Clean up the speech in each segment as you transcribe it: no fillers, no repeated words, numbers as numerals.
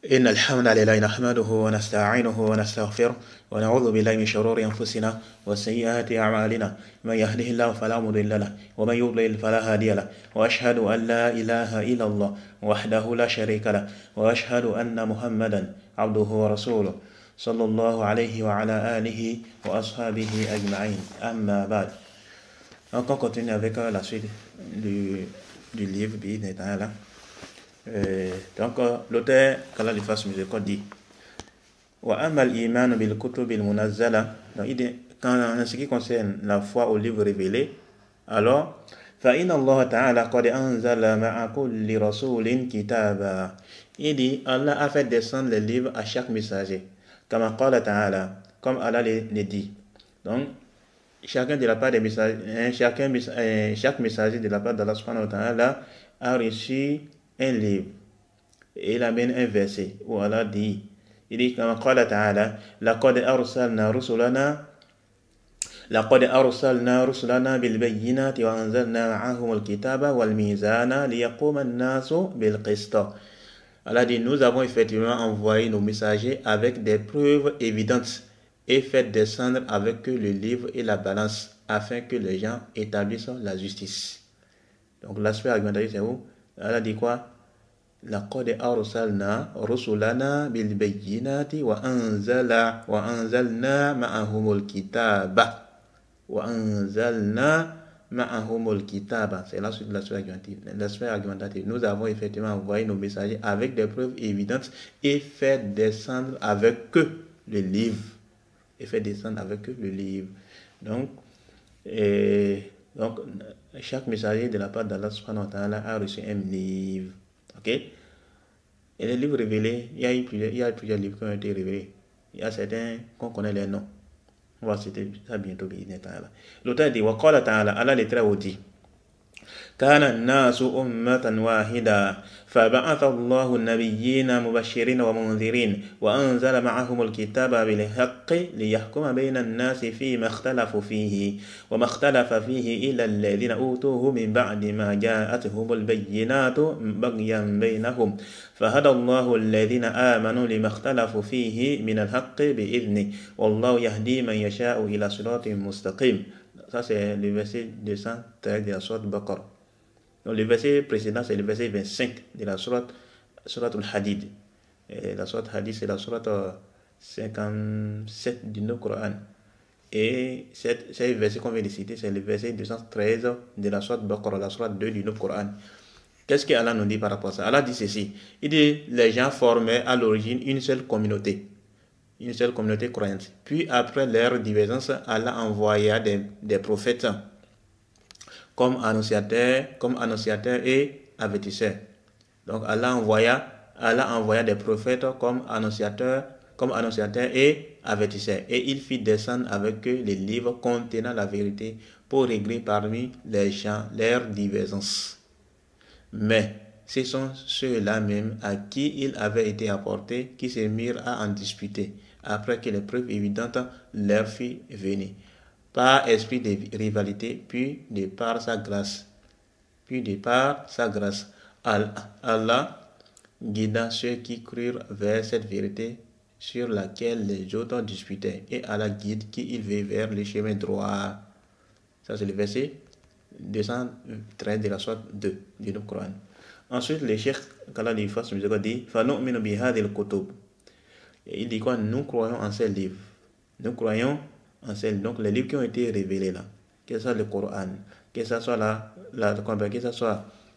إن الحمد لله نحمده ونستعينه ونستغفره ونعوذ بالله من شرور أنفسنا وسيئات أعمالنا من يهده الله فلا مضل له ومن يضلل فلا هادي له وأشهد أن لا إله إلا الله وحده لا شريك له وأشهد أن محمدا عبده ورسوله صلى الله عليه وعلى آله وأصحابه أجمعين أما بعد. On continue avec la suite du livre B'idhni ta'ala. Donc l'auteur qu'Allah lui fasse miséricorde dit wa amal iman bil kutub al munazzala, donc il dit en ce qui concerne la foi au livre révélé, alors fa inna Allah ta'ala qad anzala ma'a kulli rasulin kitaba, il dit Allah a fait descendre les livres à chaque messager, kama qala ta'ala, comme Allah le dit. Donc chacun de la part des messagers, chaque messager de la part d'Allah subhanahu wa ta'ala a reçu un livre, et il amène un verset où Allah dit, il dit comme qala ta'ala laqad arsalna rusulana bil bayyinati wa anzalna ma'ahum al kitaba wal mizana liyaquma an-nasu bil qist. Allah dit, nous avons effectivement envoyé nos messagers avec des preuves évidentes et fait descendre avec eux le livre et la balance afin que les gens établissent la justice. Donc l'aspect argumentatif c'est où Allah dit quoi? لقد أرسلنا رسلنا بالبينات وأنزلنا معهم الكتاب. C'est la suite de l'aspect argumentatif. Nous avons effectivement envoyé nos messagers avec des preuves évidentes et fait descendre avec eux le livre. Donc chaque messager de la part d'Allah subhanahu wa ta'ala a reçu un livre. Ok? Et les livres révélés, il y a plusieurs livres qui ont été révélés. Il y a certains qu'on connaît les noms. On va citer ça bientôt. L'auteur dit, wa qala ta'ala, Allah les très haut dit, كان الناس أمة واحدة فبعث الله النبيين مبشرين ومنذرين وأنزل معهم الكتاب بالحق ليحكم بين الناس فيما اختلفوا فيه وما اختلف فيه إلا الذين أوتوه من بعد ما جاءتهم البينات بغيا بينهم فهدى الله الذين آمنوا لما اختلفوا فيه من الحق بإذنه والله يهدي من يشاء إلى صراط مستقيم. Ça c'est le verset 213 de la sourate Baqarah. Donc le verset précédent c'est le verset 25 de la sourate Al-Hadid. La sourate Hadid c'est la sourate 57 du Coran. Et ce verset qu'on vient de citer c'est le verset 213 de la sourate Baqarah, la sourate 2 du Coran. Qu'est-ce que Allah nous dit par rapport à ça? Allah dit ceci. Il dit les gens formaient à l'origine une seule communauté croyante. Puis après leur divergence, Allah envoya des prophètes comme annonciateurs et avertisseurs. Donc Allah envoya des prophètes comme annonciateurs et avertisseurs. Et il fit descendre avec eux les livres contenant la vérité pour régler parmi les gens leurs divergences. Mais ce sont ceux-là même à qui il avait été apporté qui se mirent à en disputer après que les preuves évidentes leur furent venues, par esprit de rivalité, puis de par sa grâce. Allah guida ceux qui crurent vers cette vérité sur laquelle les autres disputaient, et Allah guide qui il veut vers le chemin droit. Ça c'est le verset 213 de la sourate 2 du Coran. Ensuite, le cheikh qu'Allah lui fasse miséricorde dit فَنُؤْمِنُ بِهَذِهِ الْكُتُبِ. Et il dit quoi? Nous croyons en ces livres. Donc les livres qui ont été révélés là, que ce soit le Coran, que ce soit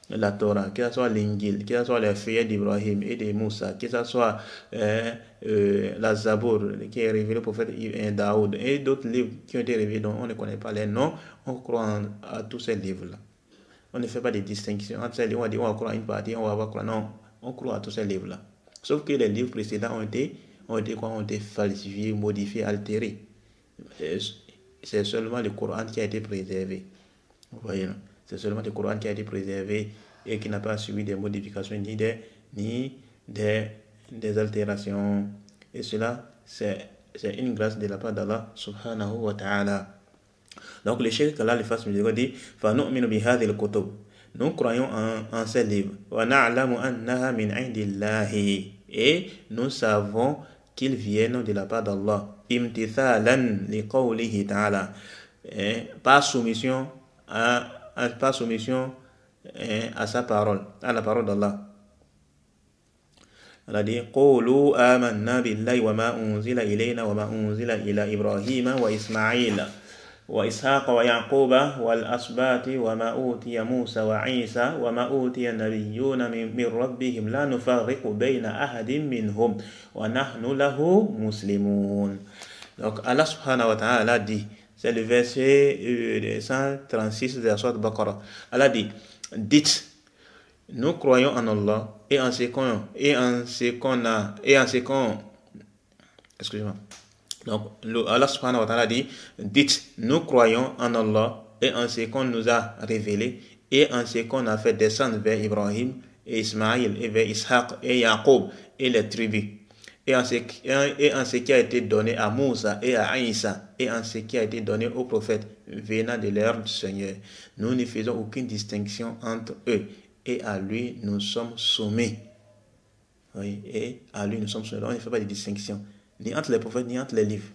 la Torah, que ce soit l'Injil, que ce soit les feuillets d'Ibrahim et de Moussa, que ce soit la Zabour qui est révélée au prophète Daoud et d'autres livres qui ont été révélés dont on ne connaît pas les noms, on croit à tous ces livres là. On ne fait pas de distinction entre ces livres. On va dire on va croire à une partie, on va croire. Non, on croit à tous ces livres là. Sauf que les livres précédents ont été falsifiés, modifiés, altérés. C'est seulement le Coran qui a été préservé. Vous voyez, non? C'est seulement le Coran qui a été préservé et qui n'a pas subi des modifications ni des altérations. Et cela, c'est une grâce de la part d'Allah subhanahu wa ta'ala. Donc le cheikh qu'Allah le fasse miséricorde dit فَنُؤْمِنُ بِهَذِهِ الْكُتُبِ. Nous croyons en ces livres. وَنَعْلَمُ أَنَّهَا مِنْ عِنْدِ اللَّهِ. Et nous savons qu'ils viennent de la part d'Allah. Imtithalan li qawlihi ta'ala. Par soumission par soumission à sa parole, à la parole d'Allah. Elle a dit قولوا آمنا بالله وما أنزل إلينا وما أنزل إلى إبراهيم وإسماعيل وإسحاق ويعقوب والأسباط وما أوتي موسى وعيسى وما أوتي النبيون من ربهم لا نفرق بين أحد منهم ونحن له مسلمون. Donc Allah subhanahu wa ta'ala dit, c'est le verset 136 de la sourate Baqarah. Allah dit, dites, nous croyons en Allah et en ce qu'on excusez-moi. Donc Allah subhanahu wa ta'ala dit, dites, nous croyons en Allah et en ce qu'on nous a révélé et en ce qu'on a fait descendre vers Ibrahim et Ismaïl et vers Ishaq et Jacob et les tribus et en ce qui a été donné à Moussa et à Isa et en ce qui a été donné aux prophètes venant de leur Seigneur. Nous ne faisons aucune distinction entre eux et à lui nous sommes soumis. Oui, et à lui nous sommes soumis. Donc, on ne fait pas de distinction ni entre les prophètes ni entre les livres.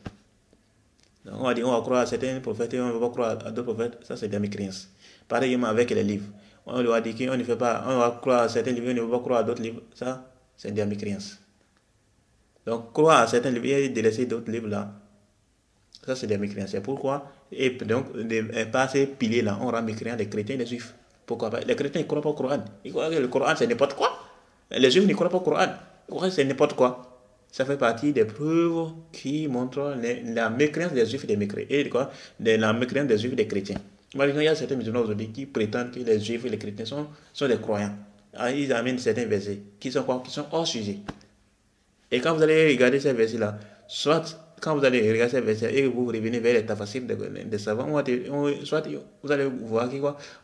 Donc, on va dire on va croire à certains prophètes et on ne va pas croire à d'autres prophètes. Ça, c'est de la mécréance. Pareillement avec les livres. On lui a dit qu'on ne fait pas, on va croire à certains livres, on ne va pas croire à d'autres livres. Ça, c'est de la mécréance. Donc, croire à certains livres et délaisser d'autres livres là, ça, c'est de la mécréance. C'est pourquoi, et donc, par ces piliers là, on rend mécréants les chrétiens et les juifs. Pourquoi pas? Les chrétiens ne croient pas au Coran. Ils croient que le Coran, c'est n'importe quoi. Les juifs ne croient pas au Coran. Ils croient que c'est n'importe quoi. Ça fait partie des preuves qui montrent la mécréance des juifs et des mécréants. Et quoi? La mécréance des juifs et des chrétiens. Malgré il y a certains musulmans aujourd'hui qui prétendent que les juifs et les chrétiens sont des croyants. Alors, ils amènent certains versets qui sont quoi? Qui sont hors sujet. Et quand vous allez regarder ces versets-là, soit quand vous allez regarder ces versets et vous revenez vers les tafassirs des savants, soit vous allez voir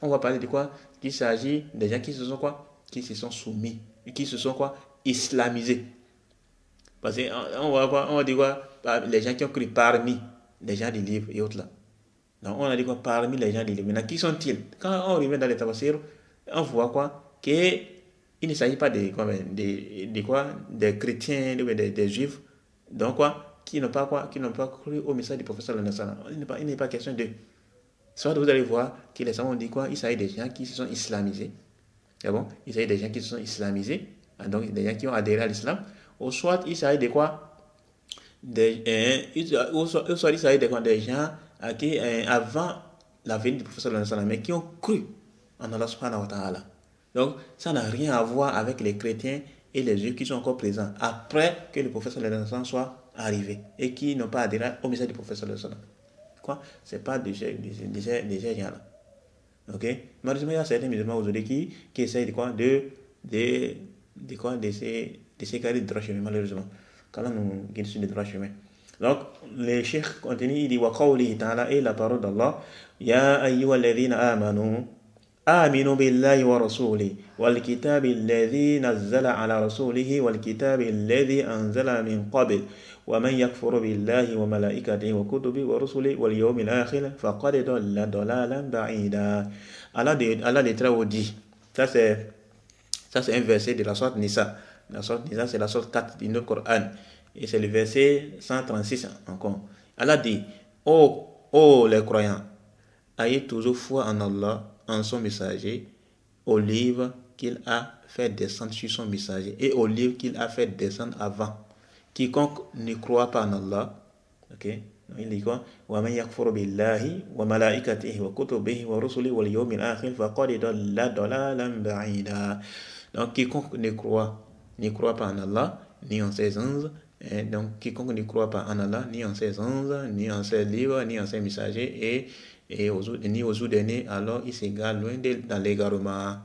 on va parler de quoi? Qu'il s'agit des gens qui se sont quoi? Qui se sont soumis, qui se sont quoi? Islamisés. Parce qu'on va dire quoi? Les gens qui ont cru parmi les gens du livre et autres là. Donc on a dit quoi? Parmi les gens du livre. Maintenant, qui sont-ils? Quand on revient dans les tafassirs, on voit quoi? Il ne s'agit pas des chrétiens, des juifs, donc quoi, qui n'ont pas cru au message du prophète sallallahu alayhi wa sallam. Il n'est pas question de. Soit vous allez voir que les savants ont dit quoi, il s'agit des gens qui se sont islamisés. C'est bon? Il s'agit des gens qui se sont islamisés, donc des gens qui ont adhéré à l'islam. Ou soit il s'agit de quoi? Soit il s'agit des gens qui, avant la venue du prophète sallallahu alayhi wa sallam, mais qui ont cru en Allah subhanahu wa ta'ala. Donc, ça n'a rien à voir avec les chrétiens et les juifs qui sont encore présents après que le prophète sallallahu alayhi wa sallam soit arrivé et qui n'ont pas adhéré au message du prophète sallallahu alayhi wa sallam. Quoi? C'est pas de ces gens-là. Ok? Malheureusement, il y a certains musulmans aujourd'hui qui essayent d'essayer de droit chemin, malheureusement. Quand nous guidons sur le droit chemin. Donc, le cheikh continue, il dit wa qawlihi ta'ala, et la parole d'Allah, ya ayyuhalladhina amanu آمنوا بالله ورسوله والكتاب الذي نزل على رسوله والكتاب الذي أنزل من قبل ومن يكفر بالله وملائكته وكتبه ورسله واليوم الآخر فقد ضل ضلالا بعيدا. Allah les travaux dit, ça c'est un verset de la sourate Nisa. La sourate Nisa, c'est la sourate 4 du Coran et c'est le verset 136 encore. Allah dit, oh les croyants, ayez toujours foi en Allah, en son messager, au livre qu'il a fait descendre sur son messager et au livre qu'il a fait descendre avant. Quiconque ne croit pas en Allah, ok, il dit quoi? وَمَنْ يَكْفُرُ بِاللَّهِ وَمَلَائِكَتِهِ وَكُتُبِهِ وَرُسُلِهِ وَالْيَوْمِ الْآخِرِ فَقَدْ ضَلَّ ضَلَالًا بَعِيدًا. Donc quiconque ne croit pas en Allah ni en ses anges, donc quiconque ne croit pas en Allah ni en ses anges, ni en ses livres, ni en ses messagers ni aux jours derniers, alors il s'égare loin dans l'égarement.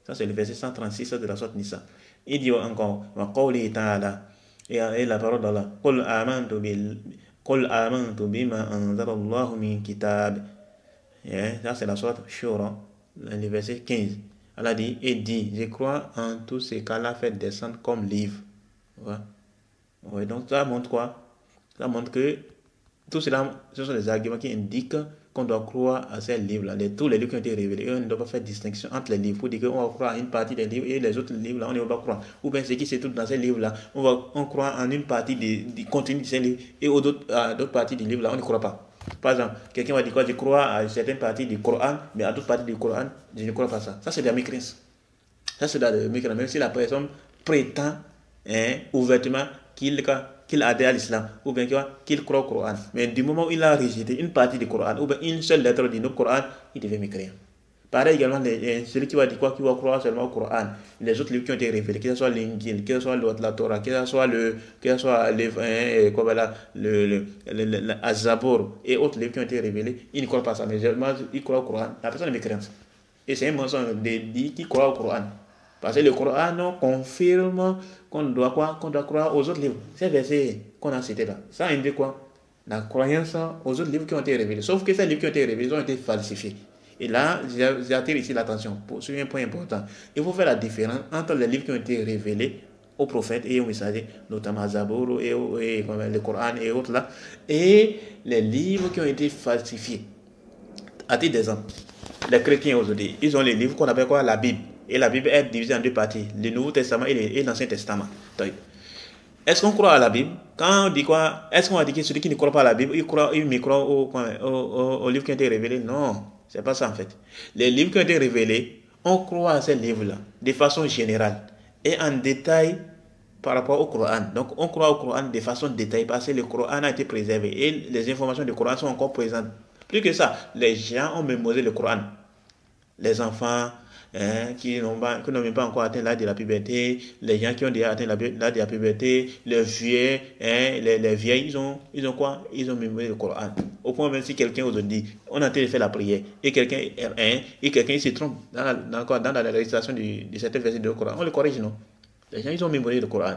Ça c'est le verset 136 de la sourate Nisa. Il dit encore, wa qawlihi ta'ala, et la parole d'Allah, qul amantu bima anzala Allahu min kitab. Ça c'est la sourate Shura, le verset 15. Allah dit, et dit, je crois en tout ce qu'Allah fait descendre comme livre. Ouais, donc ça montre quoi? Ça montre que tout cela, ce sont des arguments qui indiquent qu'on doit croire à ces livres-là, tous les livres qui ont été révélés, et on ne doit pas faire distinction entre les livres pour dire qu'on va croire à une partie des livres et les autres livres-là, on ne va pas croire. Ou bien ce qui se trouve dans ces livres-là, on croit en une partie du contenu de ces livres et à d'autres parties du livre-là, on ne croit pas. Par exemple, quelqu'un va dire quoi, je crois à certaines parties du Coran, mais à d'autres parties du Coran, je ne crois pas ça. Ça, c'est de la mécréance. Ça, c'est de la mécréance. Même si la personne prétend ouvertement qu'il adhère à l'islam, ou bien qu'il croit au Coran. Mais du moment où il a rejeté une partie du Coran, ou bien une seule lettre du Coran, il devient mécréant. Pareil également, celui qui va dire quoi, qui va croire seulement au Coran, les autres livres qui ont été révélés, que ce soit l'Injil, que ce soit la Torah, que ce soit le Zabur et autres livres qui ont été révélés, il ne croit pas ça, mais il croit au Coran. La personne est mécréante. Et c'est un mensonge de dire qu'il croit au Coran. Parce que le Coran confirme qu'on doit croire aux autres livres. Ces versets qu'on a cités là, ça indique quoi? La croyance aux autres livres qui ont été révélés. Sauf que ces livres qui ont été révélés ont été falsifiés. Et là, j'attire ici l'attention sur un point important. Il faut faire la différence entre les livres qui ont été révélés aux prophètes et aux messagers, notamment Zabur et le Coran et autres là, et les livres qui ont été falsifiés. À titre d'exemple, les chrétiens aujourd'hui, ils ont les livres qu'on appelle quoi? La Bible. Et la Bible est divisée en deux parties, le Nouveau Testament et l'Ancien Testament. Donc, est-ce qu'on croit à la Bible? Quand on dit quoi? Est-ce qu'on va dire que celui qui ne croit pas à la Bible, il croit aux livres qui ont été révélés? Non, c'est pas ça en fait. Les livres qui ont été révélés, on croit à ces livres-là de façon générale et en détail par rapport au Coran. Donc, on croit au Coran de façon détaillée parce que le Coran a été préservé et les informations du Coran sont encore présentes. Plus que ça, les gens ont mémorisé le Coran. Les enfants qui n'ont même pas encore atteint l'âge de la puberté, les gens qui ont déjà atteint l'âge de la puberté, les vieux, les vieilles, ils ont quoi? Ils ont mémorisé le Coran. Au point même si quelqu'un aujourd'hui, on a en train de faire la prière, et quelqu'un se trompe dans la récitation de certains versets du Coran, on le corrige, non? Les gens, ils ont mémorisé le Coran.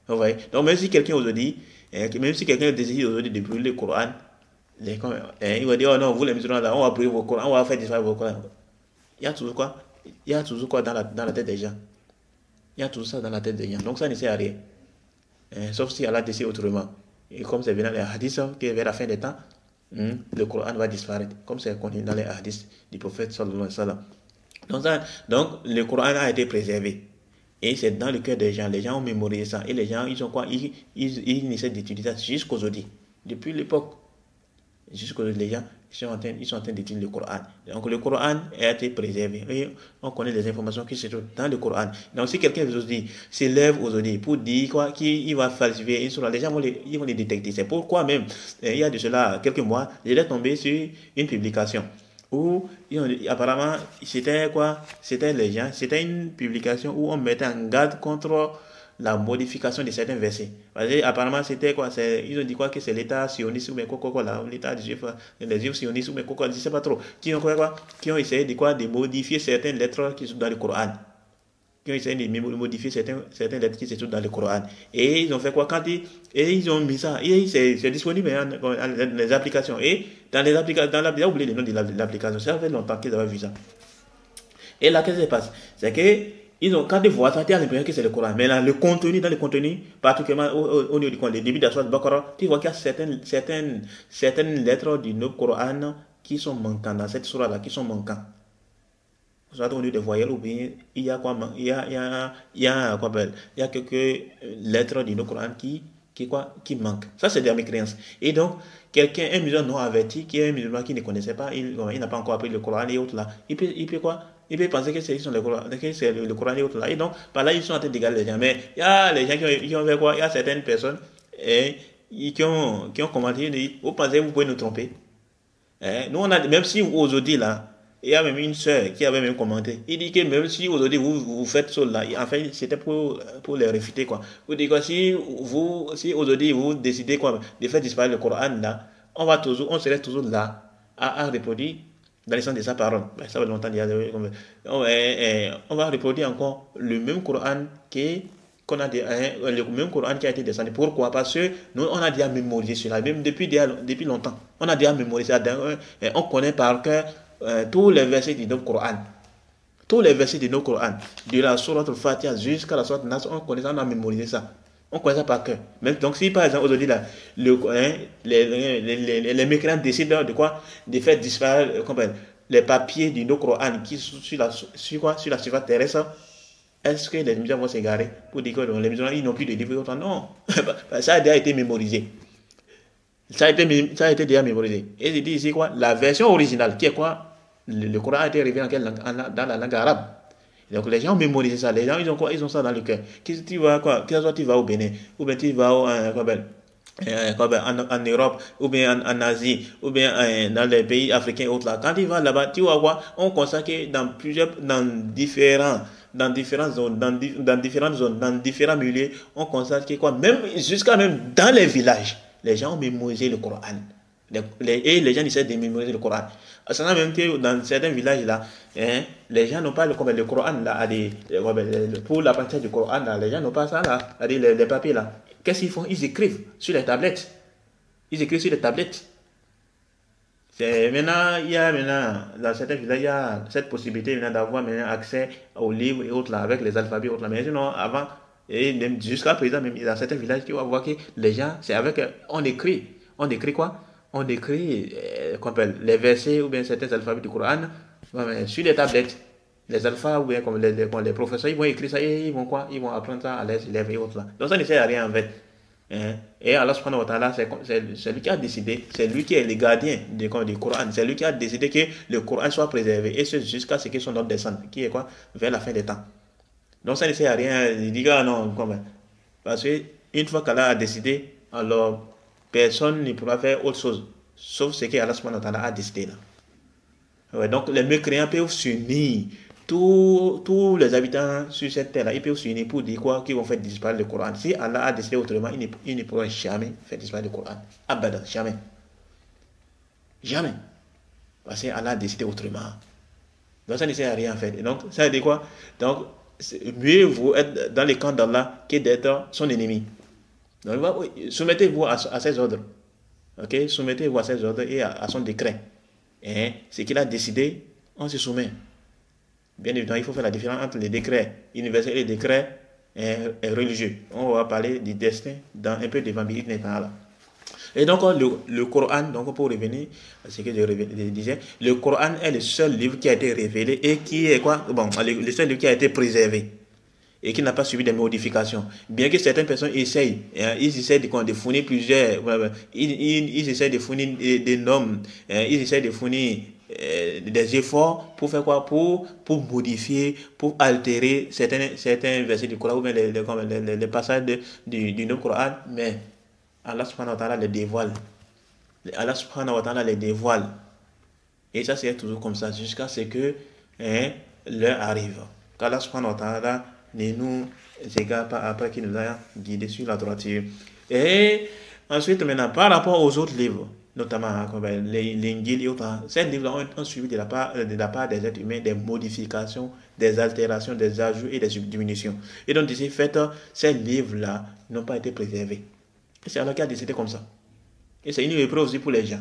Vous voyez? Donc même si quelqu'un aujourd'hui, décide aujourd'hui de brûler le Coran, il va dire, oh non, vous les musulmans là, on va brûler vos Corans, on va faire disparaître vos Corans. Il y a toujours quoi? Il y a toujours quoi dans la tête des gens? Il y a toujours ça dans la tête des gens. Donc ça ne sert à rien. Sauf si Allah décide autrement. Et comme c'est venu dans les hadiths, que vers la fin des temps, le Coran va disparaître. Comme c'est contenu dans les hadiths du prophète sallallahu alayhi wa sallam. Donc le Coran a été préservé. Et c'est dans le cœur des gens. Les gens ont mémorisé ça. Et les gens, ils ont quoi? Ils essaient d'utiliser ça jusqu'aujourd'hui. Depuis l'époque. Jusqu'aujourd'hui, les gens ils sont en train d'étudier le Coran. Donc le Coran a été préservé. Et on connaît les informations qui se trouvent dans le Coran. Donc si quelqu'un s'élève aujourd'hui pour dire quoi, qu'il va falsifier une surah, les gens vont les détecter. C'est pourquoi même, il y a de cela quelques mois, j'étais tombé sur une publication où apparemment c'était une publication où on mettait en garde contre la modification de certains versets. Parce que apparemment c'était quoi? Ils ont dit quoi? Que c'est l'État sioniste ou bien quoi là, l'État des juifs sionistes ou bien quoi, je sais pas trop. Qui ont essayé de modifier certaines lettres qui sont dans le Coran. Qui ont essayé de modifier certaines lettres qui se trouvent dans le Coran. Et ils ont fait quoi? Ils ont mis ça. Et c'est disponible dans les applications. Et dans les applications, j'ai oublié le nom de l'application. Ça fait longtemps qu'ils avaient vu ça. Et là, qu'est-ce qui se passe? C'est que quand ils voient ça, tu as l'impression que c'est le Coran. Mais là, dans le contenu, particulièrement au niveau du Coran, les débuts de la sourate Baqarah, tu vois qu'il y a certaines lettres du Coran qui sont manquantes, dans cette sourate-là, qui sont manquantes. Soit au niveau des voyelles, ou bien il y a quelques lettres du Coran qui manquent. Ça, c'est de la mécréance. Et donc, un musulman non averti, un musulman qui ne connaissait pas, il n'a pas encore appris le Coran et autres là, il peut quoi? Il peut penser que c'est le Coran et autres là. Et donc, par là, ils sont en train d'égaler les gens. Mais il y a les gens qui ont fait quoi? Il y a certaines personnes qui ont commenté, ils disent, vous pensez que vous pouvez nous tromper? Nous, même si aujourd'hui là, il y a même une sœur qui avait même commenté. Il dit que même si aujourd'hui vous faites cela, en fait, c'était pour les réfuter quoi. Vous dites quoi? Si aujourd'hui vous décidez quoi de faire disparaître le Coran là, on serait toujours là à reproduire dans le sens de sa parole. Ça va longtemps dire. On va reproduire encore le même Coran le même Coran qui a été descendu. Pourquoi? Parce que nous, on a déjà mémorisé cela, même depuis longtemps. On a déjà mémorisé ça. On connaît par cœur tous les versets du Coran. Tous les versets du Coran. De la sourate Al-Fatiha jusqu'à la sourate Nas, on connaît ça, on a mémorisé ça. On connaît ça par cœur. Même, donc, si par exemple, aujourd'hui, là, les mécréants décident de quoi? De faire disparaître les papiers du Coran qui sont sur la surface terrestre, est-ce que les musulmans vont s'égarer pour dire que les musulmans ils n'ont plus de livres? Non. Ça a déjà été mémorisé. Ça a été déjà mémorisé. Et je dis ici quoi? La version originale, qui est quoi? Le Coran a été révélé en quelle langue? Dans la langue arabe. Donc les gens ont mémorisé ça. Les gens, ils ont quoi? Ils ont ça dans le cœur. Que tu vas quoi? Que soit tu vas au Bénin, ou bien tu vas en Europe, ou bien en Asie, ou bien dans les pays africains et autres là. Quand tu vas là-bas, tu vas voir, on constate que dans différentes zones, dans différents milieux, on constate que quoi, même jusqu'à même dans les villages, les gens ont mémorisé le Coran. Et les gens essaient de mémoriser le Coran. Ça même que dans certains villages là, les gens n'ont pas le Coran là, pour l'apprentissage du Coran là, les gens n'ont pas ça là, les papiers là. Qu'est-ce qu'ils font? Ils écrivent sur les tablettes. Ils écrivent sur les tablettes. Maintenant, dans certains villages, il y a cette possibilité d'avoir accès aux livres et autres là, avec les alphabets et autres là. Mais sinon, avant, et même jusqu'à présent, même dans certains villages, tu vas voir que les gens, c'est avec, on écrit. On écrit quoi? On écrit les versets ou bien certains alphabets du Coran sur les tablettes. Les alphas ou bien comme les professeurs, ils vont écrire ça et ils vont quoi? Ils vont apprendre ça à les élèves et autres là. Donc ça ne sert à rien en fait. Et Allah subhanahu wa ta'ala, c'est lui qui a décidé, c'est lui qui est le gardien du Coran, c'est lui qui a décidé que le Coran soit préservé, et ce jusqu'à ce que son ordre descende, qui est quoi? Vers la fin des temps. Donc ça ne sert à rien, il dit ah non, parce que une fois qu'Allah a décidé, alors personne ne pourra faire autre chose, sauf ce que Allah subhanahu wa ta'ala a décidé là. Ouais, donc les mécréants peuvent s'unir, tous les habitants sur cette terre-là, ils peuvent s'unir pour dire quoi? Qu'ils vont faire disparaître le Coran. Si Allah a décidé autrement, il ne pourra jamais faire disparaître le Coran. Abadan, jamais. Jamais. Parce que Allah a décidé autrement. Donc ça ne sert à rien en fait. Et donc, ça veut dire quoi? Donc, mieux vous être dans le camp d'Allah que d'être son ennemi. Donc, soumettez-vous à ses ordres. Ok? Soumettez-vous à ses ordres et à son décret. Et ce qu'il a décidé, on se soumet. Bien évidemment, il faut faire la différence entre les décrets universels et les décrets religieux. On va parler du destin dans un peu de Vambiri. Et donc, le Coran, donc pour revenir à ce que je disais, le Coran est le seul livre qui a été révélé et qui est quoi? Bon, le seul livre qui a été préservé et qui n'a pas subi de modifications. Bien que certaines personnes essayent, ils essaient de fournir plusieurs, ils essaient de fournir des normes, ils essaient de fournir des efforts pour faire quoi? Pour modifier, pour altérer certains versets du Coran ou bien les passages du Coran, mais Allah subhanahu wa ta'ala les dévoile. Allah subhanahu wa ta'ala les dévoile. Et ça c'est toujours comme ça jusqu'à ce que l'heure arrive. Qu'Allah subhanahu wa ta'ala ne nous égare pas après qu'il nous a guidés sur la droiture. Et ensuite maintenant, par rapport aux autres livres, notamment l'Injil et autres, ces livres ont suivi de la part des êtres humains des modifications, des altérations, des ajouts et des diminutions. Et donc, de ce fait, ces livres-là n'ont pas été préservés. Et c'est Allah qui a décidé comme ça. Et c'est une épreuve aussi pour les gens.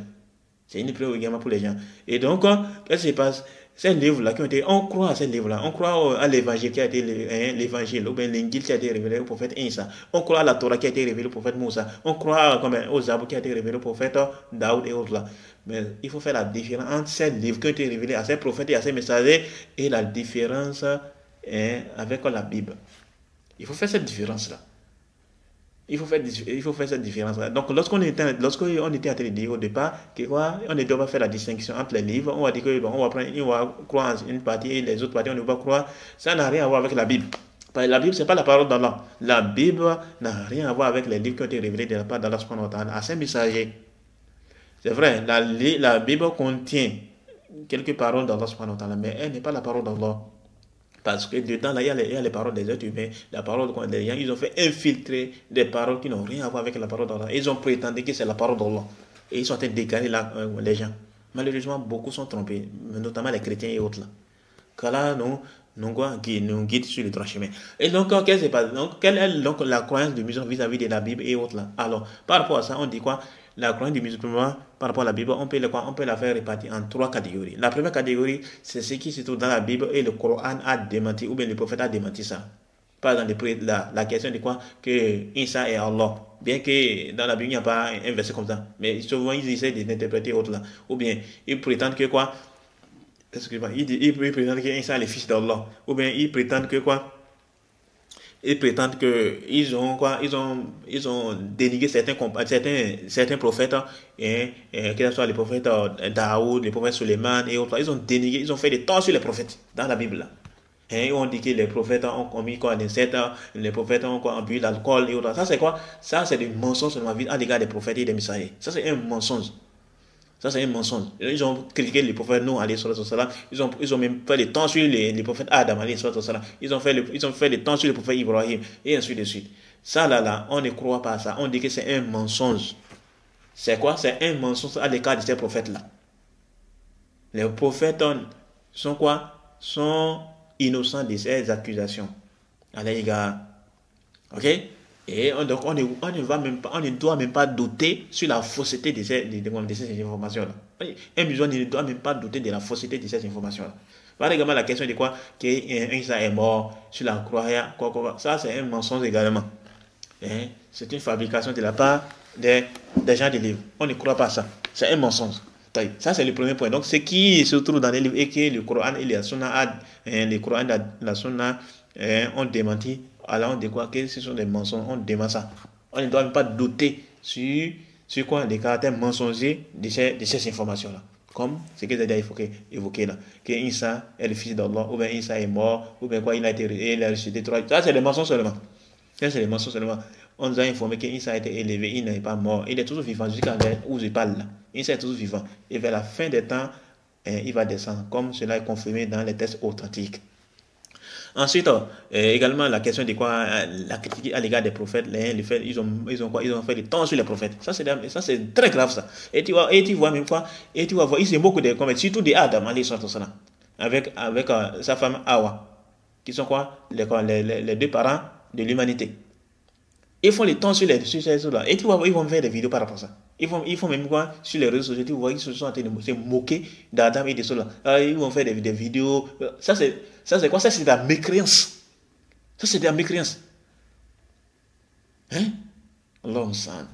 C'est une épreuve également pour les gens. Et donc, qu'est-ce qui se passe? Ces livres-là qui ont été, on croit à ces livres-là, on croit à l'évangile qui a été l'évangile, ou bien l'Injil qui a été révélé au prophète Isa, on croit à la Torah qui a été révélée au prophète Moussa, on croit aux Zabou qui a été révélé au prophète Daoud et autres là. Mais il faut faire la différence entre ces livres qui ont été révélés à ces prophètes et à ces messagers et la différence avec la Bible. Il faut faire cette différence-là. Il faut faire cette différence-là. Donc, lorsqu'on était en train de dire au départ on ne doit pas faire la distinction entre les livres, on va dire que on va croire en une partie et les autres parties, on ne va pas croire. Ça n'a rien à voir avec la Bible. La Bible, ce n'est pas la parole d'Allah. La Bible n'a rien à voir avec les livres qui ont été révélés de la part d'Allah subhanahu wa ta'ala à ses messagers. C'est vrai, la Bible contient quelques paroles d'Allah subhanahu wa ta'ala, mais elle n'est pas la parole d'Allah. Parce que dedans, là, il y a les paroles des êtres humains, la parole des gens. Ils ont fait infiltrer des paroles qui n'ont rien à voir avec la parole d'Allah. Ils ont prétendu que c'est la parole d'Allah. Et ils sont en train d'égarer les gens. Malheureusement, beaucoup sont trompés, notamment les chrétiens et autres. Là. Car là, nous guide sur le droit chemin. Et donc, qu'est-ce qui se passe? Donc, quelle est donc la croyance du musulman vis-à-vis de la Bible et autres là? Alors, par rapport à ça, on dit quoi? La croyance du musulman par rapport à la Bible, on peut la faire répartir en 3 catégories. La première catégorie, c'est ce qui se trouve dans la Bible et le Coran a démenti, ou bien le prophète a démenti ça. Par exemple, la question de quoi que Isa est Allah. Bien que dans la Bible, il n'y a pas un verset comme ça. Mais souvent, ils essaient d'interpréter autre là. Ou bien, ils prétendent que quoi? Excusez-moi, ils prétendent que Isa est le fils d'Allah. Ou bien, ils prétendent que quoi? Ils prétendent que ils ont dénigré certains prophètes, que ce soit les prophètes Daoud, les prophètes Suleiman et autres. Ils ont dénigré, ils ont fait des torts sur les prophètes dans la Bible là. Et on dit que les prophètes ont commis quoi, des sectes, les prophètes ont quoi, bu l'alcool et autres. Ça c'est quoi? Ça c'est des mensonges à l'égard des prophètes et des messagers. Ça c'est un mensonge. Ça, c'est un mensonge. Ils ont critiqué les prophètes Noé, ils ont même fait des temps sur les prophètes Adam, ils ont fait des temps sur les prophètes Ibrahim, et ainsi de suite. Ça, là, on ne croit pas à ça. On dit que c'est un mensonge. C'est quoi? C'est un mensonge à l'égard de ces prophètes-là. Les prophètes sont quoi? Sont innocents de ces accusations à l'égard. Ok? Et donc, on ne doit même pas douter sur la fausseté de ces informations-là. Un musulman ne doit même pas douter de la fausseté de ces informations-là. Par exemple, la question de quoi qu'Isa est mort sur la croix, ça c'est un mensonge également. C'est une fabrication de la part des gens des livres. On ne croit pas à ça. C'est un mensonge. Ça c'est le premier point. Donc, ce qui se trouve dans les livres et que le Coran et la Sunna, la Sunna ont démenti. Alors on dit quoi que ce sont des mensonges, on dément ça. On ne doit même pas douter sur quoi les caractères mensongers de ces informations-là. Comme ce que j'ai déjà évoqué là. Que Isa est le fils d'Allah, ou bien Isa est mort, ou bien quoi il a ressuscité. Ça c'est des mensonges seulement. Ça c'est des mensonges seulement. On nous a informé que Isa a été élevé, il n'est pas mort. Il est toujours vivant jusqu'à l'heure où je parle là. Isa est toujours vivant. Et vers la fin des temps, il va descendre. Comme cela est confirmé dans les textes authentiques. Ensuite, également la question de quoi la critique à l'égard des prophètes, ils ont fait des temps sur les prophètes. Ça c'est très grave ça. Et tu vois même quoi, et tu vas voir, il y a beaucoup de commentaires, surtout des Adam, avec sa femme Hawa, qui sont quoi les deux parents de l'humanité. Ils font les temps sur ces choses-là. Et tu vois, ils vont faire des vidéos par rapport à ça. Ils font même quoi sur les réseaux sociaux. Tu vois, ils se sont en train de se moquer d'Adam et de cela. Ils vont faire des vidéos. Ça, c'est quoi? Ça, c'est de la mécréance. Ça, c'est de la mécréance. Hein? Allah s'en.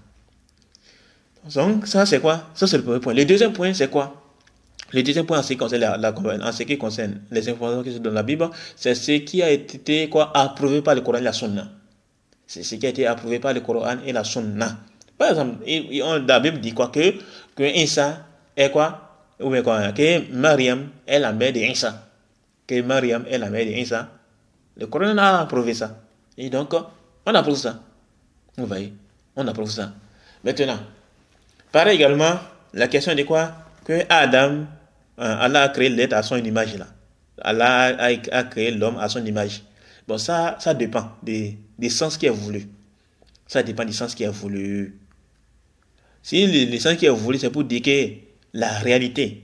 Donc, ça, c'est quoi? Ça, c'est le premier point. Le deuxième point, c'est quoi? Le deuxième point en ce qui concerne les informations qui sont dans la Bible, c'est ce qui a été quoi approuvé par le Coran et la Sunna. C'est ce qui a été approuvé par le Coran et la Sunna. Par exemple, la Bible dit quoi que Isa est quoi? Ou bien quoi? Que Mariam est la mère de Isa. Que Mariam est la mère de Isa. Le Coran a approuvé ça. Et donc, on approuve ça. Vous voyez? On approuve ça. Maintenant, pareil également, la question de quoi? Que Adam, Allah a créé l'être à son image là. Allah a créé l'homme à son image. Bon, ça dépend des sens qui est voulu. Ça dépend du sens qui est voulu. Si le sens qui est voulu, c'est pour dire que la réalité,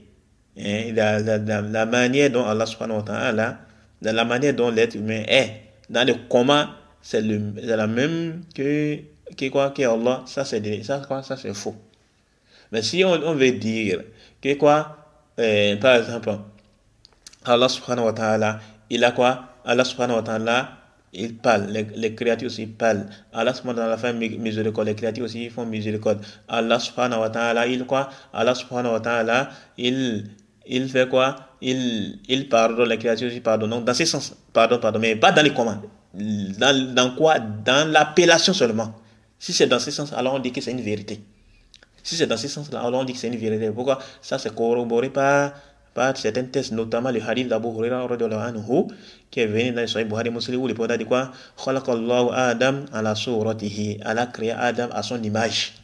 la manière dont Allah subhanahu wa ta'ala, dans la manière dont l'être humain est, dans le comment, c'est la même que Allah, ça c'est faux. Mais si on veut dire que quoi, par exemple, Allah subhanahu wa ta'ala, il a quoi? Allah subhanahu wa ta'ala, il parle, les créatures aussi parlent. Allah subhanahu wa ta'ala fait miséricorde, les créatures aussi font miséricorde. Allah subhanahu wa ta'ala, il quoi? Allah subhanahu wa ta'ala, il fait quoi? Il pardonne, les créatures aussi pardonnent. Donc dans ce sens, pardon, mais pas dans les commandes. Dans quoi? Dans l'appellation seulement. Si c'est dans ce sens, alors on dit que c'est une vérité. Si c'est dans ce sens-là, alors on dit que c'est une vérité. Pourquoi? Ça c'est corroboré par certains tests, notamment le hadith d'Abu Huraira qui est venu dans le Sahih Bukhari Muslim où le prophète dit quoi? Khalaqallahu Adam ala suratihi. Allah a créé Adam à son image.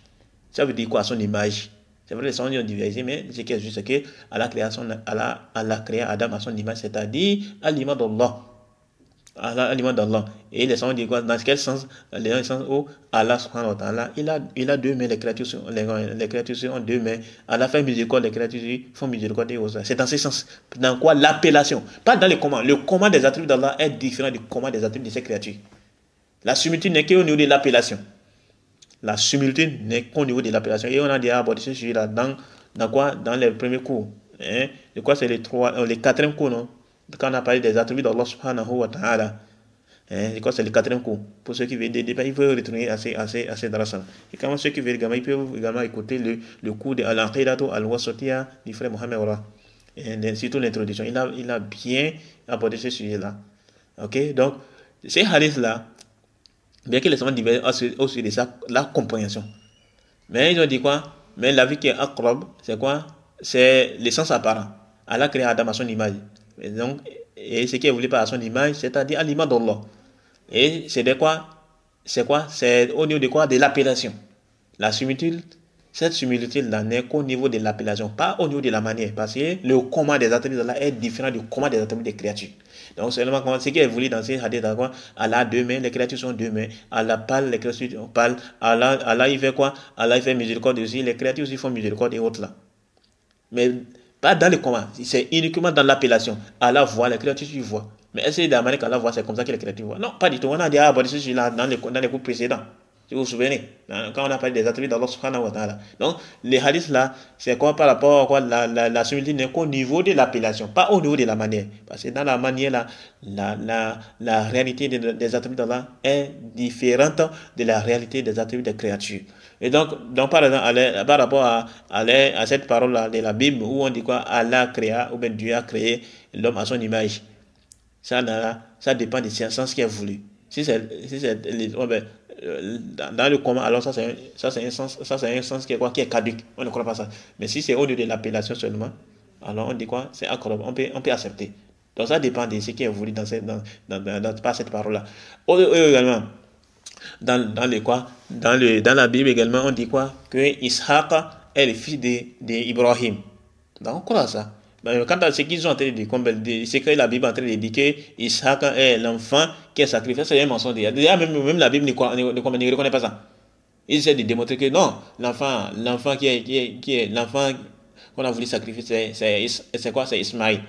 Ça veut dire quoi à son image? C'est vrai, les gens ont divergé, mais ce qui est juste, c'est que Allah a créé Adam à son image, c'est-à-dire à l'image d'Allah. À l'image d'Allah. Et les gens disent quoi? Dans quel sens? Dans le sens où Allah subhanahu wa ta'ala, il a deux mains, les créatures ont deux mains. Allah fait miséricorde, les créatures font miséricorde. C'est dans ce sens. Dans quoi? L'appellation. Pas dans les commandes. Le command des attributs d'Allah est différent du command des attributs de ses créatures. La similitude n'est qu'au niveau de l'appellation. La similitude n'est qu'au niveau de l'appellation. Et on a déjà abordé ce sujet-là dans quoi? Dans les premiers cours. De quoi c'est les quatrième cours, non? Quand on a parlé des attributs d'Allah subhanahu wa ta'ala. Je crois que c'est le 4e cours. Pour ceux qui veulent des débats, ils peuvent retourner à ces darasana. Et quand ceux qui veulent également, ils peuvent également écouter le cours de Al-Aqidatu Al-Wasatiyya du frère Mohamed Ora. Et surtout l'introduction. Il a bien abordé ce sujet-là. Ok? Donc, ces hadiths-là, bien que les savants divergent aussi de la compréhension. Mais ils ont dit quoi? Mais la vie qui est aqrab, c'est quoi? C'est l'essence apparent. Allah crée Adam à son image. Et donc, et ce qui est voulu par son image, c'est-à-dire à l'image d'Allah. Et c'est de quoi? C'est quoi? C'est au niveau de quoi? De l'appellation. La similitude, cette similitude-là n'est qu'au niveau de l'appellation, pas au niveau de la manière. Parce que le comment des attributs d'Allah est différent du comment des attributs des créatures. Donc, seulement ce qui est voulu dans ces hadiths, Allah a 2 mains, les créatures sont 2 mains. Allah parle, les créatures parlent. Allah il fait quoi? Allah il fait miséricorde aussi, les créatures aussi font miséricorde et autres là. Mais pas dans le comment, c'est uniquement dans l'appellation. Allah voit, les créatures tu vois. Mais est-ce que de la manière qu'Allah voit, c'est comme ça que les créatures voient? Non, pas du tout. On a déjà abordé ce sujet-là dans les cours précédents. Si vous vous souvenez, quand on a parlé des attributs d'Allah subhanahu wa ta'ala. Donc, les hadiths là, c'est quoi par rapport à quoi la similitude n'est qu'au niveau de l'appellation, pas au niveau de la manière. Parce que dans la manière là, la réalité des attributs d'Allah est différente de la réalité des attributs des créatures. Et donc par exemple, par rapport à cette parole-là de la Bible où on dit quoi? Allah créa, ou bien Dieu a créé l'homme à son image. Ça dépend du sens qui est voulu. Si c'est dans le comment, alors ça c'est un sens qui est quoi? Qui est caduque. On ne croit pas ça. Mais si c'est au lieu de l'appellation seulement, alors on dit quoi? C'est accord. On peut accepter. Donc ça dépend de ce qui est voulu par cette parole-là. Également, dans la Bible également, on dit quoi? Que Ishaq est le fils d'Ibrahim. Donc on croit ça. Mais quant à ce qu'ils ont en train de dire, c'est que la Bible est en train de dire que Ishaq est l'enfant qui est sacrifié, c'est un mensonge. Déjà, même la Bible ne reconnaît pas ça. Il essaie de démontrer que non, l'enfant qui est l'enfant qu'on a voulu sacrifier, c'est quoi? C'est Ismaïl.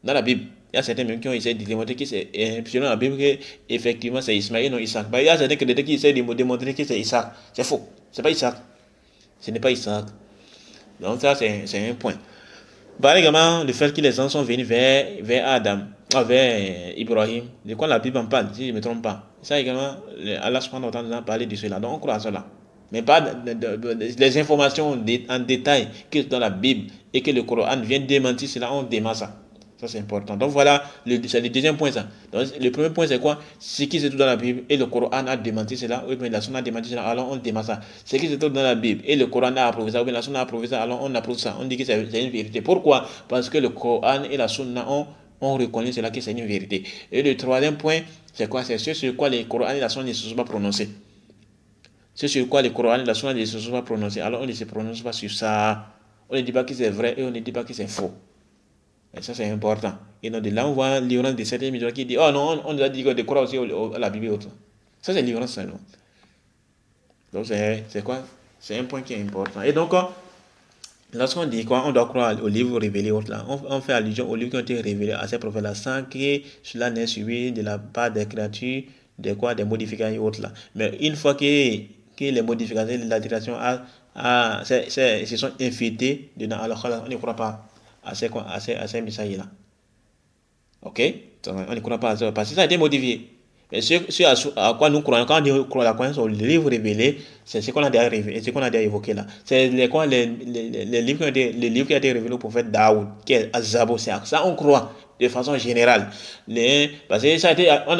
Dans la Bible, il y a certains même qui ont essayé de démontrer que c'est selon la Bible que effectivement c'est Ismaïl, non Isaac. Il y a certains qui essaient de démontrer que c'est Isaac. C'est faux. C'est pas Isaac. Ce n'est pas Isaac. Donc ça c'est un point. Par également le fait que les gens sont venus vers Adam, vers Ibrahim. De quoi la Bible en parle, si je ne me trompe pas. Ça également, Allah subhanahu wa ta'ala a parlé de cela. Donc on croit à cela. Mais pas les informations en détail qui sont dans la Bible et que le Coran vient démentir cela, on dément ça. Ça, c'est important. Donc, voilà, c'est le deuxième point, ça. Donc, le premier point, c'est quoi? Ce qui se trouve dans la Bible et le Coran a démenti cela, ou bien la Sunna a démenti cela, alors on dément ça. Ce qui se trouve dans la Bible et le Coran a approuvé ça, ou bien la Sunna a approuvé ça, alors on approuve ça. On dit que c'est une vérité. Pourquoi? Parce que le Coran et la Sunna ont reconnu cela, que c'est une vérité. Et le troisième point, c'est quoi? C'est ce sur quoi le Coran et la Sunna ne se sont pas prononcés. Ce sur quoi le Coran et la Sunna ne se sont pas prononcés. Alors, on ne se prononce pas sur ça. On ne dit pas que c'est vrai et on ne dit pas que c'est faux. Et ça, c'est important. Et donc, de là, on voit l'ignorance de certains musulmans qui disent oh non, on nous a dit de croire aussi à la Bible et autres. Ça, c'est l'ignorance seulement. Donc, c'est quoi? C'est un point qui est important. Et donc, lorsqu'on dit quoi, on doit croire aux livres révélés autres là. On fait allusion aux livres qui ont été révélés à ces prophètes-là sans que cela n'ait suivi de la part des créatures, des modifications et autres là. Mais une fois que les modifications, les altérations se sont infiltrées dedans, alors on ne croit pas à ces messages-là. Ok? On ne croit pas à ça parce que ça a été modifié. Mais à quoi nous croyons, quand on croit la croyance au livre révélé, c'est ce qu'on a déjà révélé, ce qu'on a déjà évoqué là. C'est les livres qui ont été révélés au prophète Daoud, qui est Azabo, c'est ça on croit de façon générale. Parce que ça a été, on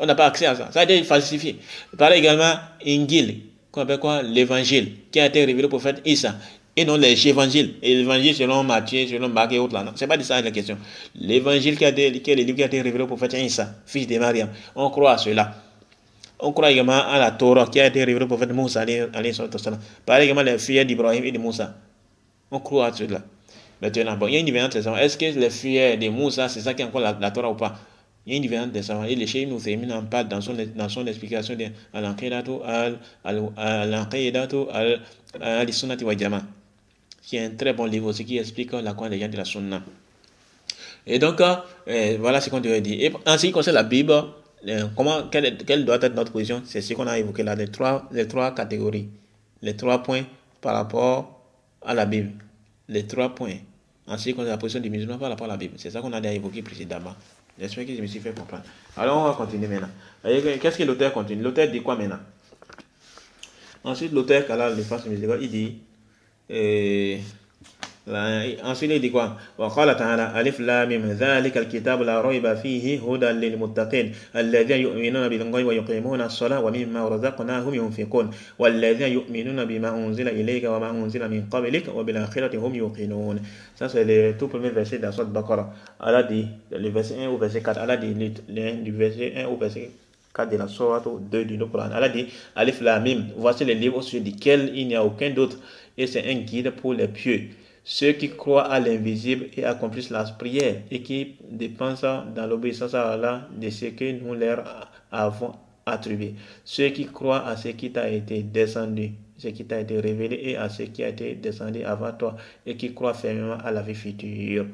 n'a pas accès à ça. Ça a été falsifié. Pareil également, Injil, qu'on appelle quoi? L'évangile, qui a été révélé au prophète Issa. Et non les évangiles. Et l'évangile selon Matthieu, selon Marc et autres là. C'est pas de ça la question. L'évangile qui est le livre qui a été révélé au prophète Issa, fils de Mariam. On croit à cela. On croit également à la Torah qui a été révélée au prophète Moussa. Pareil également les filles d'Ibrahim et de Moussa. On croit à cela. Maintenant, bon, il y a une différence de savants. Est-ce que les filles de Moussa, c'est ça qui est encore la Torah ou pas? Il y a une différence de savants. Et le Cheikh nous en parle dans son explication de Al-Aqidatu al-Sunnati wa Jama', qui est un très bon livre aussi qui explique la croyance des gens de la Sunna. Et donc, voilà ce qu'on devait dire. Et en ce qui concerne la Bible, quelle doit être notre position? C'est ce qu'on a évoqué là, les trois catégories, les 3 points par rapport à la Bible. Les 3 points en ce qui concerne la position du musulman par rapport à la Bible. C'est ça qu'on a déjà évoqué précédemment. J'espère que je me suis fait comprendre. Alors, on va continuer maintenant. Qu'est-ce que l'auteur continue? L'auteur dit quoi maintenant? Ensuite, l'auteur, qu'Allah le fasse miséricorde, il dit... ensuite il dit quoi وقال تعالى ألف لام ميم ذلك الكتاب لا ريب فيه هدى للمتقين الذين يؤمنون بالغيب ويقيمون الصلاة ومما رزقناهم ينفقون والذين يؤمنون بما أنزل إليك وما أنزل من قبلك وبالآخرة هم يوقنون. Ça c'est le tout premier verset de la sourate Baqara. Allah dit le verset 1 au verset 4. Allah dit du verset 1 au verset 4 de la sourate 2 du Coran. Allah dit Alif Lam Mim, voici les livres sur lesquels il n'y a aucun doute et c'est un guide pour les pieux. Ceux qui croient à l'invisible et accomplissent la prière et qui dépensent dans l'obéissance à Allah de ce que nous leur avons attribué. Ceux qui croient à ce qui t'a été descendu, ce qui t'a été révélé et à ce qui a été descendu avant toi et qui croient fermement à la vie future.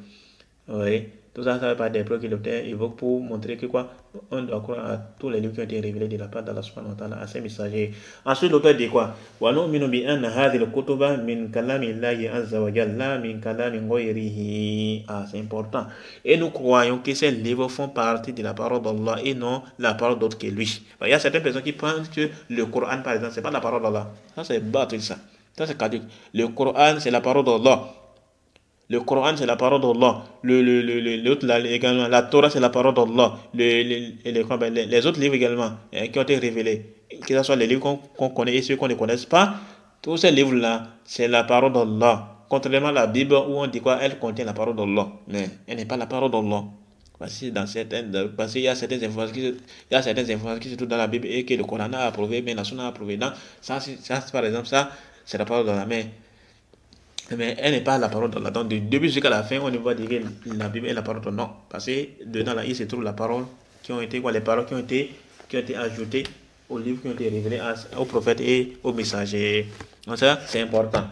Oui. Tout ça, ça fait partie des preuves que l'auteur évoque pour montrer que quoi, on doit croire à tous les livres qui ont été révélés de la part d'Allah subhanahu wa ta'ala à ses messagers. Ensuite, l'auteur dit quoi? Wa nu'minu bi anna hadhihi al-kutuba min kalami Allahi azza wa jalla min kalami ghayrihi. Ah, c'est important. Et nous croyons que ces livres font partie de la parole d'Allah et non la parole d'autre que lui. Il y a certaines personnes qui pensent que le Coran, par exemple, c'est pas la parole d'Allah. Ça, c'est battre ça. Ça, c'est caduc. Le Coran, c'est la parole d'Allah. Le Coran, c'est la parole d'Allah. Également, la Torah, c'est la parole d'Allah. Les autres livres également qui ont été révélés, que ce soit les livres qu'on connaît et ceux qu'on ne connaisse pas, tous ces livres-là, c'est la parole d'Allah. Contrairement à la Bible où on dit quoi, elle contient la parole d'Allah. Mais elle n'est pas la parole d'Allah. Parce qu'il y a certaines informations qui se trouvent dans la Bible et que le Coran a approuvé, mais la Sunna a approuvé. Donc, ça, par exemple, ça, c'est la parole d'Allah. Mais elle n'est pas la parole d'Allah. Donc, du début jusqu'à la fin, on ne va dire que la Bible est la parole d'Allah. Non. Parce que dedans, là, il se trouve la parole qui ont été, les paroles qui ont été ajoutées aux livres qui ont été révélés aux prophètes et aux messagers. Donc, ça, c'est important.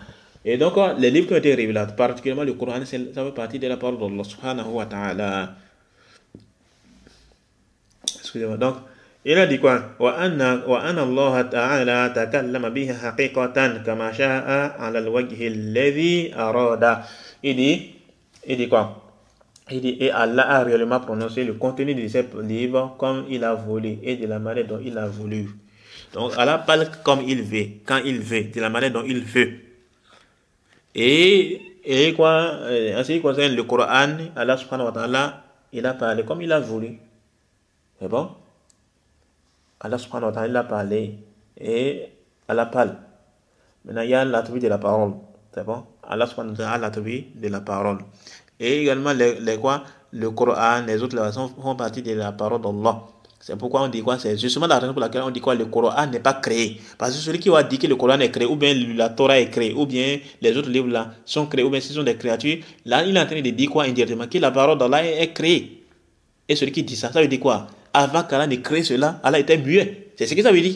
Et donc, les livres qui ont été révélés, particulièrement le Coran, ça fait partie de la parole d'Allah subhanahu wa ta'ala. Excusez-moi. Donc, il a dit quoi? وأن الله تعالى تكلم بها حقيقة كما شاء على الوجه الذي أراد. Il dit quoi? Il dit, et Allah a réellement prononcé le contenu de ces livres comme il a voulu et de la manière dont il a voulu. Donc Allah parle comme il veut, quand il veut, de la manière dont il veut. Et quoi? En ce qui concerne le Coran, Allah subhanahu wa ta'ala, il a parlé comme il a voulu. C'est bon? Allah subhanahu wa ta'ala, il a parlé et Allah parle. Maintenant, il y a l'attribut de la parole. C'est bon? Allah subhanahu wa ta'ala a l'attribut de la parole. Et également, le Coran, les autres versions font partie de la parole d'Allah. C'est pourquoi on dit quoi? C'est justement la raison pour laquelle on dit quoi? Le Coran n'est pas créé. Parce que celui qui va dire que le Coran est créé, ou bien la Torah est créée, ou bien les autres livres là sont créés, ou bien ce sont des créatures, là, il est en train de dire quoi indirectement? Que la parole d'Allah est créée. Et celui qui dit ça, ça veut dire quoi? Avant qu'Allah ne crée cela, Allah était muet. C'est ce que ça veut dire.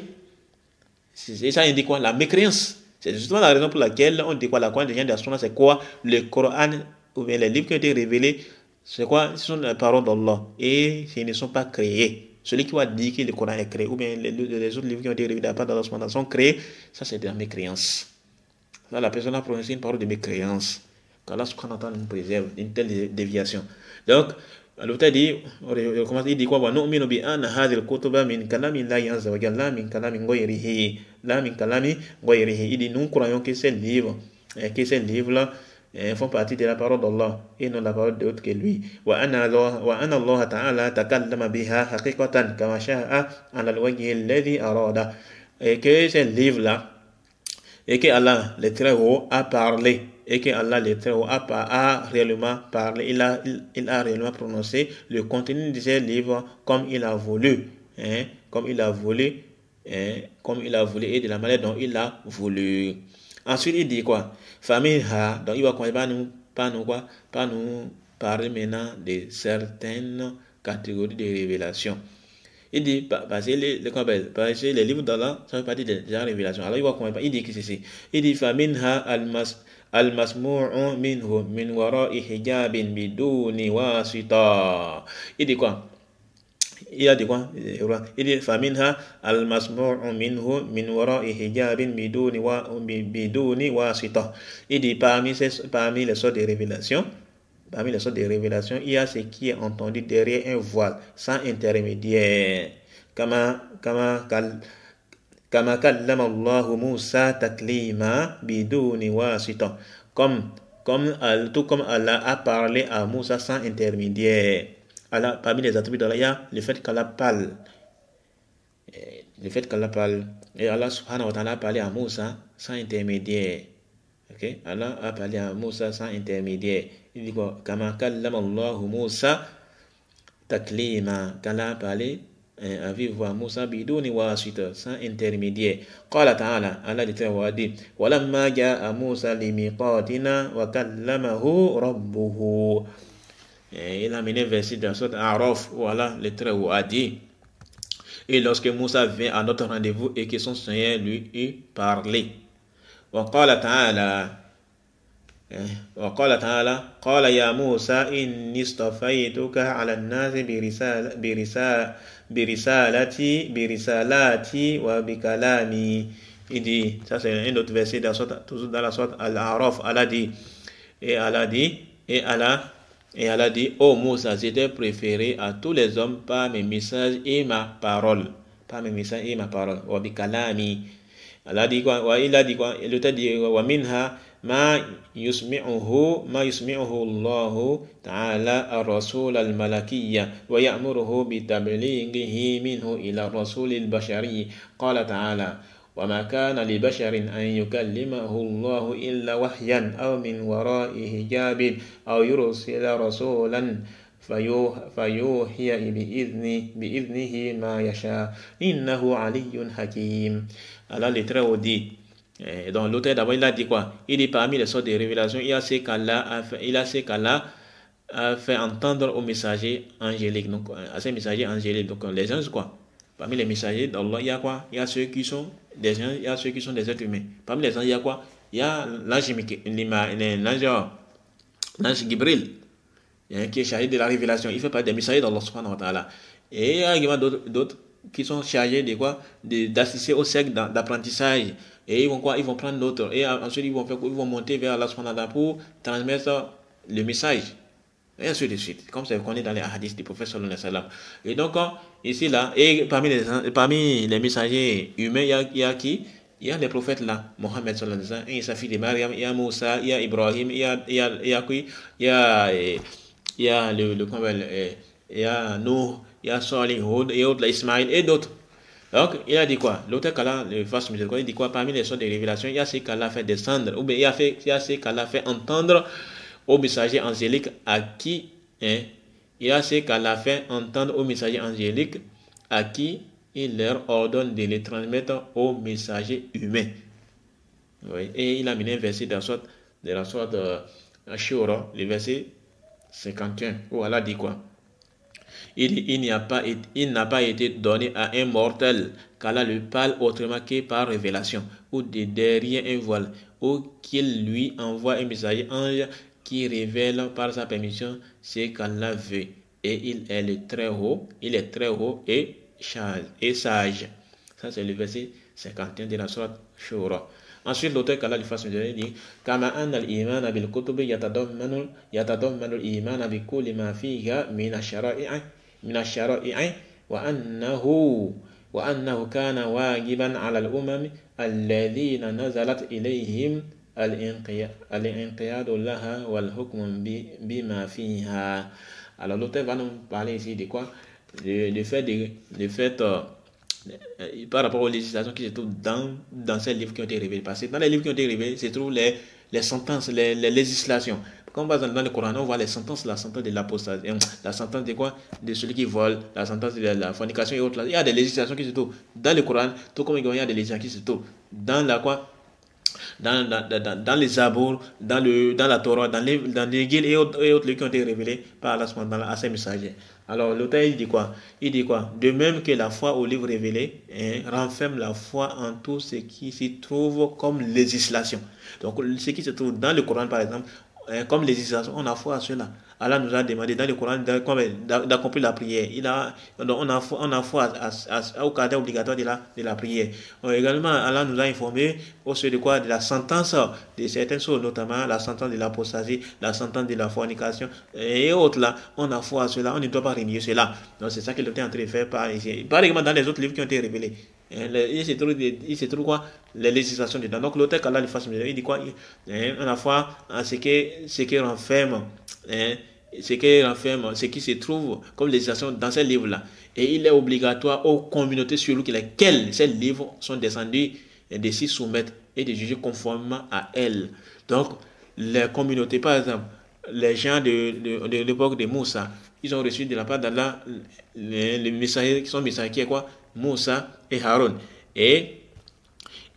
C'est ça indique quoi? La mécréance. C'est justement la raison pour laquelle on dit quoi? La croyance des gens d'Astronautes, c'est quoi? Le Coran, ou bien les livres qui ont été révélés, c'est quoi? Ce sont les paroles d'Allah. Et ils ne sont pas créés. Celui qui va dire que le Coran est créé, ou bien les autres livres qui ont été révélés de la part d'Allah sont créés, ça c'est de la mécréance. Là, la personne a prononcé une parole de mécréance. Qu'Allah subhanahu wa ta'ala nous préserve d'une telle déviation. Donc, l'auteur dit, il dit quoi? وَنُؤْمِنُ بِأَنَّ هَذِهِ الْكُتُبَ مِنْ كَلَامِ اللَّهِ عَزَّ وَجَلَّ لَا مِنْ كَلَامِ غَيْرِهِ لَا مِنْ كَلَامِ غَيْرِهِ. Il dit, nous croyons que ces livres-là font partie de la parole d'Allah et non la parole d'autre que lui. وَأَنَّ اللَّهَ تَعَالَى تَكَلَّمَ بِهَا حَقِيقَةً كَمَا شَاءَ عَلَى الْوَجْهِ الَّذِي أَرَادَ. Et que ces livres-là, et que Allah, le Très-Haut, a parlé, et que Allah, le Très-Haut, a réellement parlé, il a réellement prononcé le contenu de ces livres comme il a voulu, comme il a voulu et de la manière dont il a voulu. Ensuite, il dit quoi? Famiha, donc il va pas nous parler maintenant de certaines catégories de révélations. Il dit, parce que les livres d'Allah, ça fait partie de la révélation. Alors il va comprendre, il dit que c'est ceci. Il dit, Faminha al-masmu'u minhu min wara'i hijabin biduni wasita. Il dit quoi? Il a dit quoi? Il dit, Faminha al-masmu'u minhu min wara'i hijabin biduni wasita. Il dit, parmi les sortes de révélations, Parmi les sortes de révélations, il y a ce qui est entendu derrière un voile, sans intermédiaire. Kama kallama Allahu Musa taklima biduni wasita. Tout comme Allah a parlé à Moussa sans intermédiaire. Allah, parmi les attributs d'Allah, il y a le fait qu'Allah parle. Le fait qu'Allah parle. Et Allah subhanahu wa ta'ala a parlé à Moussa sans intermédiaire. Ok? Allah a parlé à Moussa sans intermédiaire. Il dit quoi? Kama kallama Allahu Musa taklima. Qu'Allah a parlé à vive voix Moussa biduni wasita, sans intermédiaire. Qala ta'ala, Allah dit walamma ja'a Moussa limiqatina wa kallamahu rabbuhu. Il a mené verset dans la sourate Araf, voilà le très haut a dit. Et lorsque Moussa vient à notre rendez-vous et que son Seigneur lui eut parlé. وقال تعالى قال يا موسى إني اصطفيتك على الناس برسالاتي وبكلامي. Il dit, ça c'est un autre verset toujours dans la sourate Al-A'raf. Allah dit, ô Moussa, j'étais préféré à tous les hommes par mes messages et ma parole. Wa bikalami. Allah dit quoi? Il a dit quoi? Il a dit wa minha ma yusmi'uhu Allahu ta'ala ar-rasul al-malakiyya wa ya'muruhu bi tablighihi minhu ila ar-rasul al-bashari. Qala ta'ala wa ma kana li basharin an yukallimahu Allahu illa wahyan aw min wara'i hijabin aw yursila rasulan فيوحي بإذنه ما يشاء إنه علي حكيم. Alors le très haut dit, donc l'auteur d'abord il a dit quoi? Il dit parmi les sortes de révélations, il y a ce qu'Allah a fait entendre aux messagers angéliques, donc à ces messagers angéliques, donc les anges quoi. Parmi les messagers d'Allah il y a quoi? Il y a ceux qui sont des anges, il y a ceux qui sont des êtres humains. Parmi les anges il y a quoi? Il y a l'ange Gibril, qui est chargé de la révélation. Il fait partie des messagers d'Allah subhanahu wa ta'ala. Et il y a également d'autres qui sont chargés de quoi? D'assister au cercle d'apprentissage. Et ils vont quoi? Ils vont prendre d'autres. Et ensuite ils vont monter vers Allah subhanahu wa ta'ala pour transmettre le message. Et ainsi de suite. Comme c'est qu'on est dans les hadiths du prophète sallallahu alayhi wa sallam. Et donc ici là, et parmi les messagers humains, il y a qui? Il y a les prophètes là, Mohammed sallallahu alayhi wa sallam, il y a sa fille de Mariam, il y a Moussa, il y a Ibrahim, il y a qui? Il y a il y a Nuh, il y a Salih, et autres, Ismaïl et d'autres. Donc, il a dit quoi? L'auteur qu'Allah le fasse miséricorde, il dit quoi? Parmi les sortes de révélations, il y a ce qu'Allah fait descendre, ou bien il y a ce qu'Allah fait entendre aux messagers angéliques à qui, il y a ce qu'Allah fait entendre aux messagers angéliques à qui il leur ordonne de les transmettre aux messagers humains. Oui. Et il a mené un verset de la sourate Ashura, le verset 51, où Allah dit quoi? Il dit, il n'a pas été donné à un mortel qu'Allah lui parle autrement que par révélation, ou de derrière un voile, ou qu'il lui envoie un messager ange qui révèle par sa permission ce qu'Allah veut. Et il est très haut et sage. Ça c'est le verset 51 de la sourate Shura. Ensuite, l'auteur qu'Allah lui fasse miséricorde dit Kama anna al-iman bil kutubi yatadammanu al-iman bi kulli ma fiha min ash-shara'i wa annahu kana wajiban 'ala al-umam alladhina nazalat ilayhim al-inqiyadu laha wal hukmu bima fiha. Alors l'auteur va nous parler ici de quoi? Le fait par rapport aux législations qui se trouvent dans ces livres qui ont été révélés. Parce que dans les livres qui ont été révélés se trouvent les sentences, les législations. Comme par exemple dans le Coran, on voit les sentences, la sentence de l'apostasie, la sentence de quoi? De celui qui vole, la sentence de la fornication et autres. Il y a des législations qui se trouvent dans le Coran, tout comme il y a des législations qui se trouvent dans la quoi? Dans les Zabour, dans la Torah, dans les guides et autres qui ont été révélés par Allah à ses messagers. Alors l'auteur il dit quoi? De même que la foi au livre révélé renferme la foi en tout ce qui s'y trouve comme législation. Donc ce qui se trouve dans le Coran par exemple, comme législation, on a foi à cela. Allah nous a demandé dans le Coran d'accomplir la prière. Donc on a foi au caractère obligatoire de la prière. Également, Allah nous a informé au sujet de quoi? De la sentence de certaines choses, notamment la sentence de l'apostasie, la sentence de la fornication et autres là. On a foi à cela, on ne doit pas renier cela. Donc c'est ça qu'il était en train de faire par exemple dans les autres livres qui ont été révélés. Il se trouve quoi? Les législations dedans. Donc l'auteur qu'Allah lui fasse, il dit quoi? On a foi en ce qui renferme. Ce qui se trouve comme législation dans ces livres-là. Et il est obligatoire aux communautés sur lesquelles ces livres sont descendus de s'y soumettre et de juger conformément à elles. Donc, les communautés, par exemple, les gens de l'époque de Moussa, ils ont reçu de la part d'Allah les messagers qui sont messagers qui est quoi? Moussa et Haroun. Et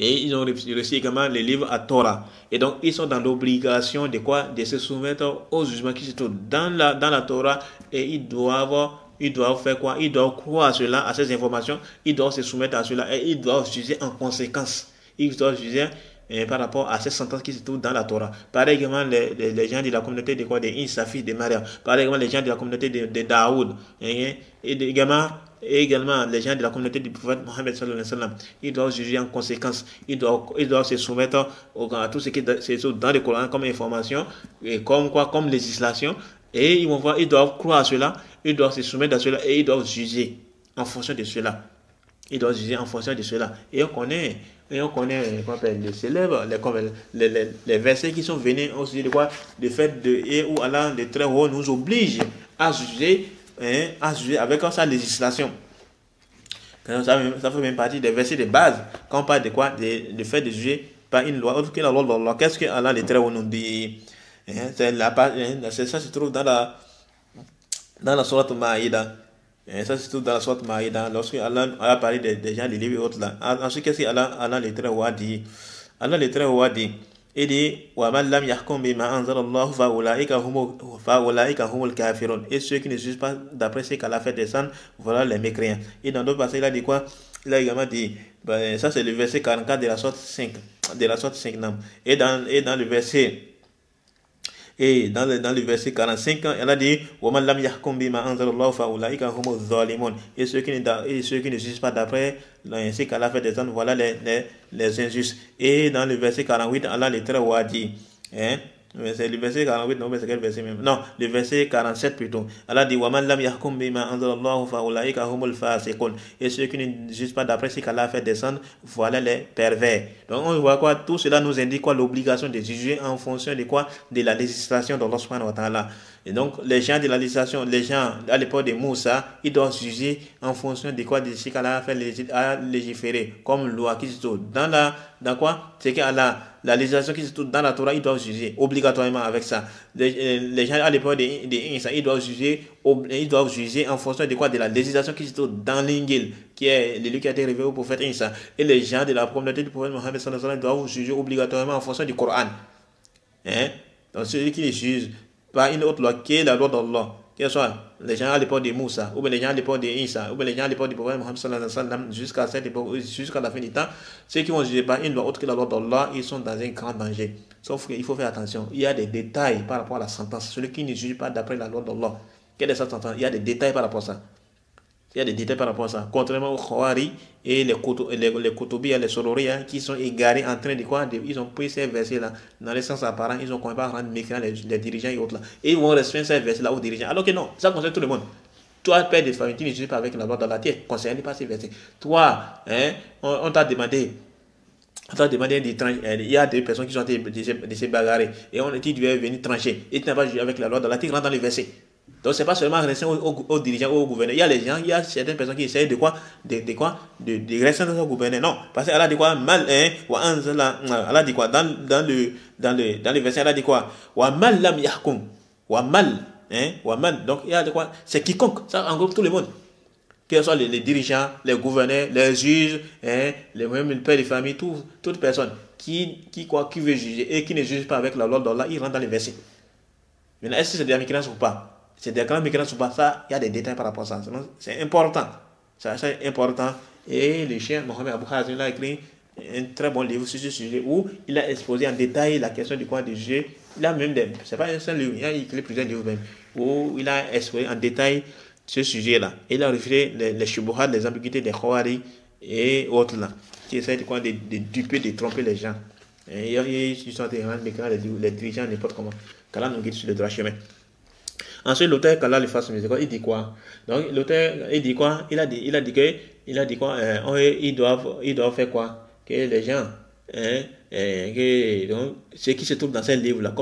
ils ont reçu également les livres à Torah. Et donc, ils sont dans l'obligation de quoi? De se soumettre aux jugements qui se trouvent dans la Torah. Et ils doivent faire quoi? Ils doivent croire à cela, à ces informations. Ils doivent se soumettre à cela et ils doivent juger en conséquence. Ils doivent juger par rapport à ces sentences qui se trouvent dans la Torah. Par exemple, les gens de la communauté de quoi? De Isafi, de Maria. Par exemple, les gens de la communauté de Daoud. Et également les gens de la communauté du prophète Mohammed sallallahu alayhi wa sallam, ils doivent juger en conséquence, ils doivent se soumettre à tout ce qui est dans le Coran comme information et comme législation, et ils doivent croire à cela, ils doivent se soumettre à cela et ils doivent juger en fonction de cela. Ils doivent juger en fonction de cela. Et on connaît les célèbres, les versets qui sont venus au sujet de quoi? Le fait où Allah de très haut nous oblige à juger avec sa législation. Ça fait même partie des versets de base. Quand on parle de quoi? De fait de juger par une loi autre que la loi d'Allah. Qu'est-ce que Allah de très haut nous dit? Ça se trouve dans la sourate Maïda. Ça se trouve dans la sourate Maïda. Lorsque Allah a parlé des gens, des livres et autres là. Ensuite, qu'est-ce que Allah de très haut a dit? Allah de très haut a dit. Il dit وَمَنْ لَمْ يَحْكُمْ بِمَا أَنزَلَ اللَّهُ فَأُولَٰئِكَ هُمُ الْكَافِرُونَ. Et ceux qui ne jugent pas d'après ce qu'Allah fait descendre, voilà les mécréants. Et dans d'autres versets, il a dit quoi? Il a également dit, ça c'est le verset 44 de la sourate 5, et dans le verset dans le verset 45, elle a dit وَمَنْ لَمْ يَحْكُمْ بِمَا أَنزَلَ اللَّهُ فَأُولَٰئِكَ هُمُ الظَّالِمُونَ. Et ceux qui ne jugent pas d'après ce qu'Allah fait descendre, voilà les injustes. Et dans le verset 48, Allah le très haut a dit, c'est le verset 48, non, mais c'est quel verset même? Non, le verset 47 plutôt. Allah dit وَمَنْ لَمْ يَحْكُمْ بِمَا أَنزَلَ اللَّهُ فَأُولَٰئِكَ هُمُ الْفَاسِقُونَ. Et ceux qui ne jugent pas d'après ce qu'Allah fait descendre, voilà les pervers. Donc on voit quoi? Tout cela nous indique quoi? L'obligation de juger en fonction de quoi? De la législation d'Allah subhanahu wa ta'ala. Et donc les gens de la législation, les gens à l'époque de Moussa, ils doivent juger en fonction de quoi? De ce qu'Allah a fait légiférer comme loi qui se trouve dans quoi? C'est qu'Allah, la législation qui se trouve dans la Torah, ils doivent juger obligatoirement avec ça. Les gens à l'époque de Isa, ils doivent juger en fonction de quoi? De la législation qui se trouve dans l'Injil, qui est le livre qui a été révélé au prophète Isa. Et les gens de la communauté du prophète Mohammed sallallahu alayhi wa sallam doivent juger obligatoirement en fonction du Coran. Donc celui qui les juge par une autre loi qui est la loi d'Allah, que ce soit les gens à l'époque de Moussa, ou bien les gens à l'époque de Isa, ou bien les gens à l'époque du prophète Mohammed sallallahu alayhi wa sallam, jusqu'à cette époque, jusqu'à la fin du temps, ceux qui vont juger par une loi autre que la loi d'Allah, ils sont dans un grand danger. Sauf qu'il faut faire attention, il y a des détails par rapport à la sentence. Celui qui ne juge pas d'après la loi d'Allah, quelle est sa sentence? Il y a des détails par rapport à ça. Il y a des détails par rapport à ça. Contrairement aux Khawari et les Koutoubis et les Sorori qui sont égarés en train de quoi? Ils ont pris ces versets-là dans le sens apparent, ils ont commencé à rendre méfiants les dirigeants et autres là. Et ils vont restreindre ces versets-là aux dirigeants. Alors que non, ça concerne tout le monde. Toi, père de famille, tu ne juges pas avec la loi d'Allah, tu es concerné par ces versets. Toi, on t'a demandé de trancher. Il y a des personnes qui sont en train de se bagarrer et tu devais venir trancher. Et tu n'as pas jugé avec la loi d'Allah, tu rentres dans les versets. Donc c'est pas seulement restreindre aux dirigeants, aux gouverneurs. Il y a certaines personnes qui essayent de restreindre aux gouverneurs. Non, parce qu'Allah dit quoi? Allah dit quoi? Dans le verset, Allah dit quoi? Wa mal lam yahkum. Wa mal. Donc il y a de quoi? C'est quiconque. Ça englobe tout le monde. Que ce soit les dirigeants, les gouverneurs, les juges, les pères de famille, toute personne qui veut juger et qui ne juge pas avec la loi d'Allah, il rentre dans les versets. Maintenant, est-ce que c'est des mécanismes ou pas? C'est des grands mécanismes ou pas? Ça, il y a des détails par rapport à ça. C'est important. C'est important. Et le cheikh Mohamed Abou Hazim a écrit un très bon livre sur ce sujet où il a exposé en détail la question du quoi de juger il a même des, c'est pas un seul livre, il a écrit plusieurs livres même, où il a exposé en détail ce sujet-là. Il a refusé les shubuhat, les ambiguïtés des Khawari et autres là, qui essaient de duper, de tromper les gens. Et ils sont en train de les dirigeants, n'importe comment. Qu'Allah nous guide sur le droit chemin. Ensuite, l'auteur, qu'Allah lui fasse miséricorde, il dit quoi? Donc, l'auteur, il dit quoi? Il a dit quoi? Ils doivent faire quoi? Que les gens, donc, ce qui se trouve dans ces livres-là,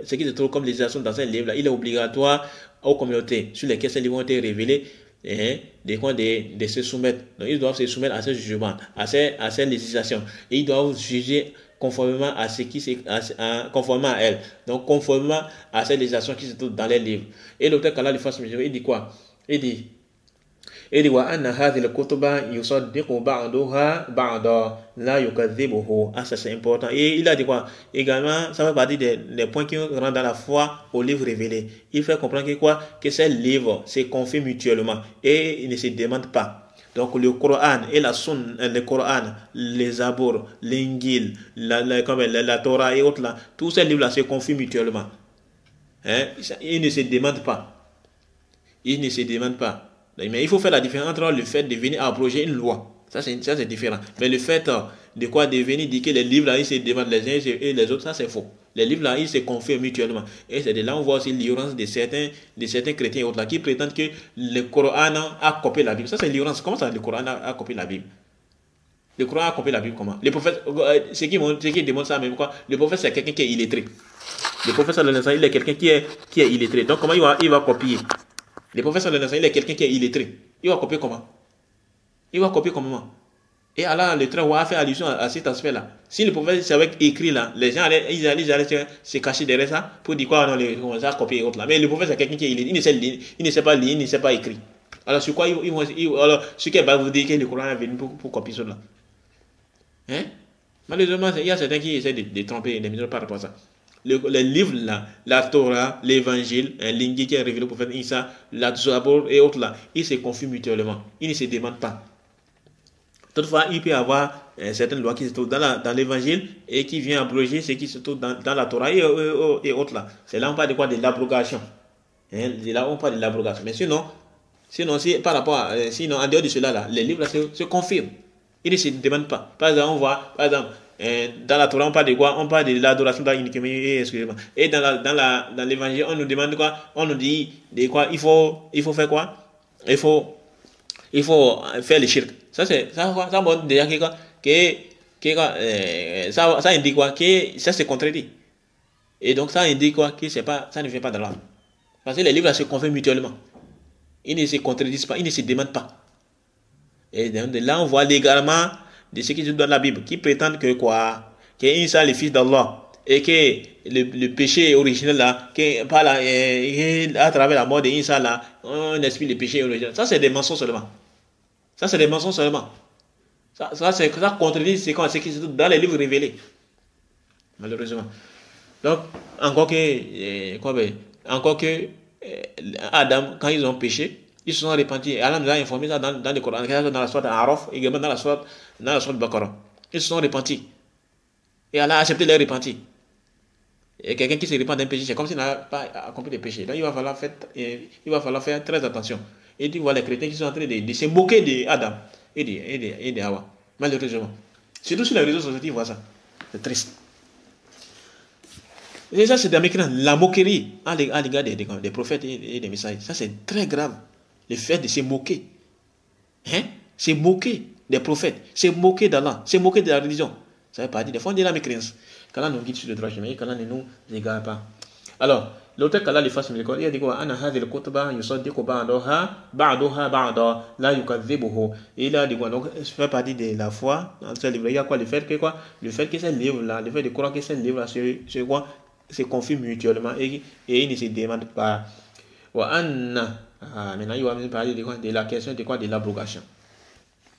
ce qui se trouve comme législation dans ces livres-là, il est obligatoire aux communautés sur lesquelles ces livres ont été révélés, de se soumettre. Donc, ils doivent se soumettre à ce jugement, à ces législations. Et ils doivent juger conformément à conformément à elle. Donc, conformément à ces législations qui se trouvent dans les livres. Et l'auteur qu'Allah lui fasse miséricorde, il dit quoi? Il dit wa anna hadhihi al-kutuba yusaddiqu ba'daha ba'da la yukadhibuhu. Ah, ça c'est important. Et il a dit quoi? Également, ça fait partie des points qui rendent dans la foi aux livres révélés. Il fait comprendre que quoi? Que ces livres se confient mutuellement et ils ne se demandent pas. Donc le Coran et la Sunna, le Coran, les Zabour, l'Injil, la Torah et autres là, tous ces livres là se confient mutuellement. Ils ne se demandent pas. Ils ne se demandent pas. Mais il faut faire la différence entre le fait de venir abroger une loi. Ça, c'est différent. Mais le fait de venir dire que les livres là, ils se demandent les uns et les autres, ça, c'est faux. Les livres là, ils se confient mutuellement. Et c'est de là on voit aussi l'ignorance de certains chrétiens et autres là, qui prétendent que le Coran a copié la Bible. Ça, c'est l'ignorance. Comment ça, le Coran a copié la Bible? Le Coran a copié la Bible comment? Le prophète, ce qui démontre ça même quoi? Le prophète, c'est quelqu'un qui est illettré. Le prophète, il est quelqu'un qui est illettré. Donc, comment il va copier? Le professeur de il est quelqu'un qui est illettré. Il va copier comment? Il va copier comment? Et Allah, le très a fait allusion à cet aspect-là. Si le prophète savait écrit là, les gens allaient se cacher derrière ça pour dire quoi? Non, on va copier et autres là. Mais le prophète c'est quelqu'un qui est illettré. Il ne sait pas lire, il ne sait pas écrire. Alors sur quoi alors, ce qui va vous dire que le Coran est venu pour copier cela? Malheureusement, il y a certains qui essaient de tromper les mineurs par rapport à ça. Les livres là, la Torah, l'évangile, l'Injil qui est révélé au prophète Isa, la Zabour et autres là, ils se confient mutuellement. Ils ne se demandent pas. Toutefois, il peut y avoir certaines lois qui se trouvent dans l'évangile et qui viennent abroger ce qui se trouve dans la Torah et autres là. C'est là on parle de quoi? De l'abrogation. C'est là on parle de l'abrogation. Mais sinon, si, par rapport à, sinon, en dehors de cela là, les livres là, se confirment. Ils ne se demandent pas. Par exemple, on voit, dans la Torah, on parle de quoi? On parle de l'adoration uniquement. Excusez-moi. Et dans l'évangile, on nous demande quoi? On nous dit de quoi? Il faut faire quoi? Il faut faire le shirk. Ça montre déjà ça indique quoi? Que ça se contredit. Et donc ça indique quoi? Que ça ne vient pas d'Allah. Parce que les livres là, se confirment mutuellement. Ils ne se contredisent pas, ils ne se demandent pas. Et donc, de là, on voit légalement de ce qui se donne la Bible, qui prétendent que quoi? Que Isa est le fils d'Allah. Et que le péché originel là, à travers la mort d'Isa là, on explique le péché originel. Ça, c'est des mensonges seulement. Ça contredit ce qui se trouve dans les livres révélés. Malheureusement. Donc, encore que Adam, quand ils ont péché, ils se sont repentis. Allah nous a informé ça dans le Coran, dans la sourate Araf, également dans la sourate Baqarah. Ils se sont repentis. Et Allah a accepté leur repentir. Et quelqu'un qui se repent d'un péché, c'est comme s'il n'a pas accompli des péchés. Donc il va falloir faire très attention. Et tu vois les chrétiens qui sont en train de se moquer d'Adam et de Hawa. Malheureusement. Surtout sur les réseaux sociaux, ils voient ça. C'est triste. Et ça, c'est la moquerie à l'égard des prophètes et des messages. Ça, c'est très grave. Le fait de se moquer. Se moquer des prophètes. Se moquer d'Allah. Se moquer de la religion. Ça fait partie des fonds de la mécréance. Qu'Allah nous guide sur le droit chemin. Qu'Allah ne nous égare pas. Alors, l'auteur qu'Allah lui fasse miséricorde, il a dit quoi? Ana hadhil kutuba yusaddiqu ba'daha ba'da la yukadhibuhu. Il a dit quoi? Donc, ça fait partie de la foi. Dans ce livre, il y a quoi? Le fait que ces livres-là, le fait de croire que ces livres-là, c'est quoi? Se confient mutuellement et ils ne se demandent pas. Maintenant, il va me parler de la question de quoi? De l'abrogation.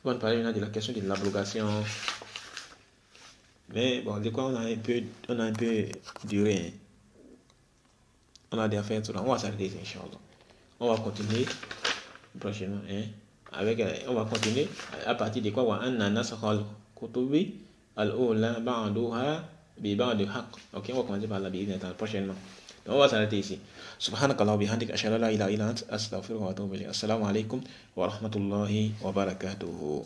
On va parler maintenant de la question de l'abrogation. Mais bon, de quoi on a un peu duré. On a déjà fait tout ça. On va s'arrêter, Inch'Allah. On va continuer prochainement. On va continuer à partir de quoi? Wa anna nasakh al-kutubi al-ula ba'daha de haq. Ok, on va commencer par la prochainement. Donc on va s'arrêter ici. Subhanakallah wa bihamdik, ashhadu an la ilaha illa ant, astaghfiruka wa atubu ilayk. Assalamu alaikum wa rahmatullahi wa barakatuhu.